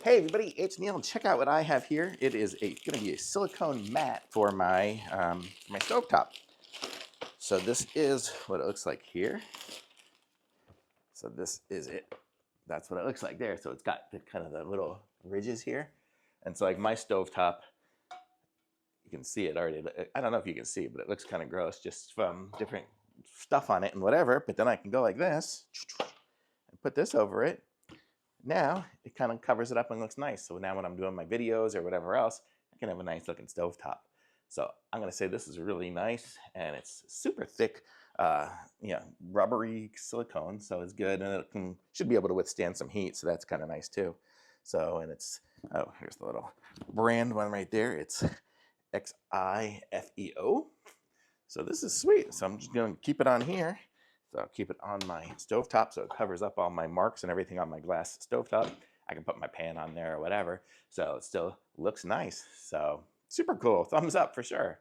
Hey everybody, it's Neil. Check out what I have here. It is going to be a silicone mat for my stovetop. So this is what it looks like here. So this is it. That's what it looks like there. So it's got the kind of the little ridges here, and so like my stovetop, you can see it already. I don't know if you can see, but it looks kind of gross just from different stuff on it and whatever. But then I can go like this and put this over it. Now it kind of covers it up and looks nice. So now when I'm doing my videos or whatever else, I can have a nice looking stovetop. So I'm going to say this is really nice, and it's super thick, rubbery silicone. So it's good, and it should be able to withstand some heat. So that's kind of nice too. So, and it's, oh, here's the little brand one right there. It's XiFEO. So this is sweet. So I'm just going to keep it on here. So I'll keep it on my stovetop so it covers up all my marks and everything on my glass stovetop. I can put my pan on there or whatever. So it still looks nice. So super cool. Thumbs up for sure.